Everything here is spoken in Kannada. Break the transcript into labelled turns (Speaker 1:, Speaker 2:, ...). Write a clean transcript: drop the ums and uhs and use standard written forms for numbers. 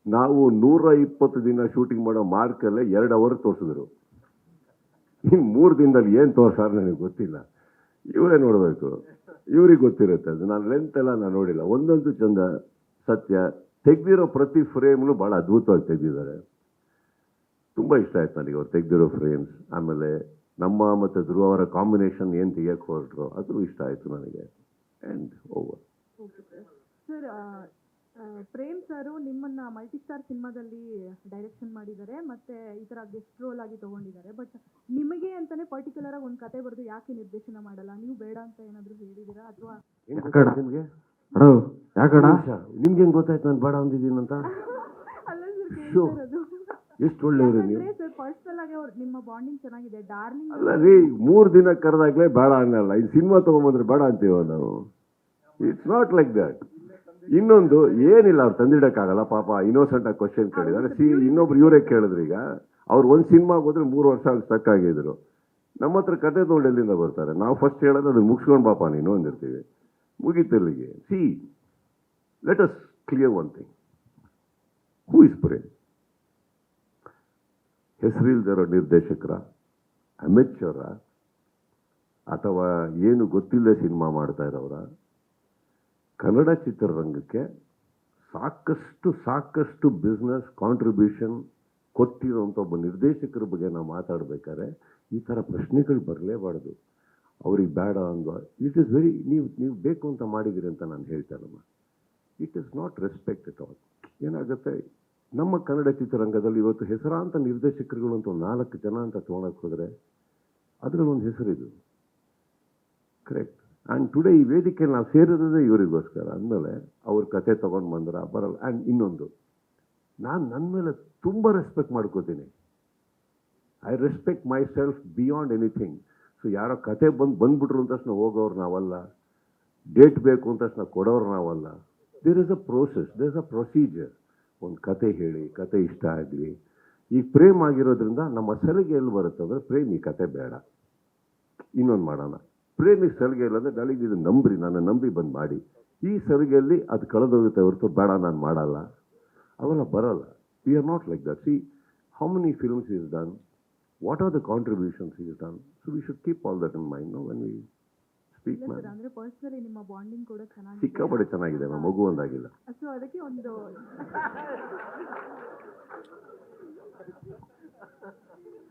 Speaker 1: ನಾವು 120 ದಿನ ಶೂಟಿಂಗ್ ಮಾಡೋ ಮಾರ್ಕಲ್ಲೇ 2 ಅವರ್ ತೋರಿಸಿದ್ರು. ಇನ್ನು 3 ದಿನದಲ್ಲಿ ಏನು ತೋರ್ಸಾರ ನನಗೆ ಗೊತ್ತಿಲ್ಲ. ಇವರೇ ನೋಡಬೇಕು, ಇವ್ರಿಗೆ ಗೊತ್ತಿರುತ್ತೆ ಅದು. ನಾನು ಲೆಂತ್ ಎಲ್ಲ ನಾನು ನೋಡಿಲ್ಲ. ಒಂದೊಂದು ಚಂದ, ಸತ್ಯ. ತೆಗೆದಿರೋ ಪ್ರತಿ ಫ್ರೇಮ್ನು ಭಾಳ ಅದ್ಭುತವಾಗಿ ತೆಗೆದಿದ್ದಾರೆ. ತುಂಬ ಇಷ್ಟ ಆಯ್ತು ನನಗೆ ಅವ್ರು ತೆಗೆದಿರೋ ಫ್ರೇಮ್ಸ್. ಆಮೇಲೆ ನಮ್ಮ ಮತ್ತು ಧ್ರುವ ಅವರ ಕಾಂಬಿನೇಷನ್ ಏನು ತೆಗಿಯಕ್ಕೆ ಹೊರಟ್ರು ಅದು ಇಷ್ಟ ಆಯಿತು ನನಗೆ. And over.
Speaker 2: ಸರ್, ಪ್ರೇಮ್ ಸರು ನಿಮ್ಮನ್ನ ಮಲ್ಟಿಸ್ಟಾರ್ ಸಿನಿಮಾದಲ್ಲಿ ಡೈರೆಕ್ಷನ್ ಮಾಡಿದ್ದಾರೆ, ಮತ್ತೆ ಈ ಥರ ಗೆಸ್ಟ್ ರೋಲ್ ಆಗಿ ತೊಗೊಂಡಿದ್ದಾರೆ. ಬಟ್ ನಿಮಗೆ ಅಂತಲೇ ಪರ್ಟಿಕ್ಯುಲರ್ ಆಗಿ ಒಂದು ಕತೆ ಬರೆದು ಯಾಕೆ ನಿರ್ದೇಶನ ಮಾಡಲ್ಲ, ನೀವು ಬೇಡ ಅಂತ ಏನಾದರೂ ಹೇಳಿದ್ದೀರಾ ಅಥವಾ?
Speaker 1: ನಿಮಗೆ
Speaker 3: ಯಾಕಡ
Speaker 1: ನಿಮ್ಗೆ ಹೆಂಗೆ ಗೊತ್ತಾಯ್ತು ನಾನು ಬೇಡ ಅಂದಿದ್ದೀನಿ ಅಂತ?
Speaker 2: ಅಲ್ಲ ಸರ್, ಕೇಳ್ತಿರೋದು.
Speaker 1: ಎಷ್ಟು ಒಳ್ಳೆಯವರು ನೀವು.
Speaker 2: ಸರ್, ಪರ್ಸನಲ್ ಆಗಿ ನಿಮ್ಮ ಬಾಂಡಿಂಗ್ ಚೆನ್ನಾಗಿದೆ, ಡಾರ್ಲಿಂಗ್.
Speaker 1: ಅಲ್ಲ ರೀ, 3 ದಿನ ಕರೆದಾಗಲೇ ಬೇಡ ಅನ್ನಲ್ಲ. ಈ ಸಿನಿಮಾ ತೊಗೊಂಬಂದ್ರೆ ಬೇಡ ಅಂತೀವ ನಾವು. It's not like that. ಇನ್ನೊಂದು ಏನಿಲ್ಲ, ಅವ್ರು ತಂದಿಡಕ್ಕಾಗಲ್ಲ ಪಾಪ. ಇನ್ನೋಸೆಂಟ್ ಆಗಿ ಕ್ವಶನ್ ಕೇಳಿದ್ದಾರೆ. ಇನ್ನೊಬ್ರು ಇವರೇ ಕೇಳಿದ್ರು. ಈಗ ಅವ್ರು ಒಂದು ಸಿನಿಮಾಗೆ ಹೋದ್ರೆ 3 ವರ್ಷ ಅಲ್ಲಿ ಸ್ಟಕ್ ಆಗಿದ್ರು. ನಮ್ಮ ಹತ್ರ ಕತೆ ತೊಗೊಂಡು ಎಲ್ಲಿಂದ ಬರ್ತಾರೆ? ನಾವು ಫಸ್ಟ್ ಹೇಳೋದು ಅದನ್ನ ಮುಗಿಸ್ಕೊಂಡು ಪಾಪ ನೀನು ಅಂದಿರ್ತೀವಿ. ಮುಗೀತಿಲ್ಲಿಗೆ. Let us clear one thing. Who is Prem? ಹೆಸರಿಲ್ದಿರೋ ನಿರ್ದೇಶಕರ, ಅಮೆಚರ, ಅಥವಾ ಏನು ಗೊತ್ತಿಲ್ಲದೆ ಸಿನಿಮಾ ಮಾಡ್ತಾ ಇರೋರ? ಕನ್ನಡ ಚಿತ್ರರಂಗಕ್ಕೆ ಸಾಕಷ್ಟು ಬಿಸ್ನೆಸ್ ಕಾಂಟ್ರಿಬ್ಯೂಷನ್ ಕೊಟ್ಟಿರೋಂಥ ಒಬ್ಬ ನಿರ್ದೇಶಕರ ಬಗ್ಗೆ ನಾವು ಮಾತಾಡ್ಬೇಕಾದ್ರೆ ಈ ಥರ ಪ್ರಶ್ನೆಗಳು ಬರಲೇಬಾರ್ದು. ಅವ್ರಿಗೆ ಬೇಡ ಅಂದ್ವ. ಇಟ್ ಈಸ್ ವೆರಿ, ನೀವು ಬೇಕು ಅಂತ ಮಾಡಿದಿರಿ ಅಂತ ನಾನು ಹೇಳ್ತಾರಮ್ಮ. It is not respect at all. ಏನಾಗುತ್ತೆ, ನಮ್ಮ ಕನ್ನಡ ಚಿತ್ರರಂಗದಲ್ಲಿ ಇವತ್ತು ಹೆಸರಾಂತ ನಿರ್ದೇಶಕರುಗಳು ಅಂತ 4 ಜನ ಅಂತ ತೊಗೊಳಕ್ಕೆ ಹೋದರೆ ಅದರಲ್ಲೊಂದು ಹೆಸರಿದು. ಕರೆಕ್ಟ್. ಆ್ಯಂಡ್ ಟುಡೇ ಈ ವೇದಿಕೆಯಲ್ಲಿ ನಾವು ಸೇರಿರೋದೇ ಇವರಿಗೋಸ್ಕರ ಅಂದಮೇಲೆ ಅವ್ರ ಕತೆ ತೊಗೊಂಡು ಬಂದ್ರೆ ಬರಲ್ಲ. ಆ್ಯಂಡ್ ಇನ್ನೊಂದು, ನಾನು ನನ್ನ ಮೇಲೆ ತುಂಬ ರೆಸ್ಪೆಕ್ಟ್ ಮಾಡ್ಕೋತೀನಿ. I respect my self beyond anything. So ಯಾರೋ ಕತೆ ಬಂದ್ಬಿಟ್ರು ಅಂತ ತಕ್ಷಣ ಹೋಗೋರು ನಾವಲ್ಲ. ಡೇಟ್ ಬೇಕು ಅಂತ ತಕ್ಷಣ ಕೊಡೋರು ನಾವಲ್ಲ. There is a process, there is a procedure. ಒಂದು ಕತೆ ಹೇಳಿ, ಕತೆ ಇಷ್ಟ ಆಗಲಿ. ಈಗ ಪ್ರೇಮ್ ಆಗಿರೋದ್ರಿಂದ ನಮ್ಮ ಸಲಿಗೆ ಎಲ್ಲಿ ಬರುತ್ತೆ ಅಂದರೆ, ಪ್ರೇಮ್ ಈ ಕತೆ ಬೇಡ, ಇನ್ನೊಂದು ಮಾಡೋಣ. ಪ್ರೇಮಿಗೆ ಸಲಿಗೆ ಇಲ್ಲ ಅಂದರೆ ನಾಳೆಗೆ ಇದು ನಂಬ್ರಿ, ನನ್ನ ನಂಬಿ ಬಂದು ಮಾಡಿ. ಈ ಸಲಿಗೆಯಲ್ಲಿ ಅದು ಕಳೆದೋಗುತ್ತೆ ಹೊರತು ಬೇಡ ನಾನು ಮಾಡಲ್ಲ, ಅವೆಲ್ಲ ಬರಲ್ಲ. We are not like that. See how many films is done, what are the contributions is done. So we should keep all that in mind no when we speak.
Speaker 2: ಅಂದ್ರೆ ಪರ್ಸನಲಿ ನಿಮ್ಮ ಬಾಂಡಿಂಗ್ ಕೂಡ ಚೆನ್ನಾಗಿದೆ,
Speaker 1: ಸಿಕ್ಕಾಪಟ್ಟೆ ಚೆನ್ನಾಗಿದೆ. ನಮ್ಮ ಮಗು ಒಂದಾಗಿಲ್ಲ.
Speaker 2: ಸೊ ಅದಕ್ಕೆ ಒಂದು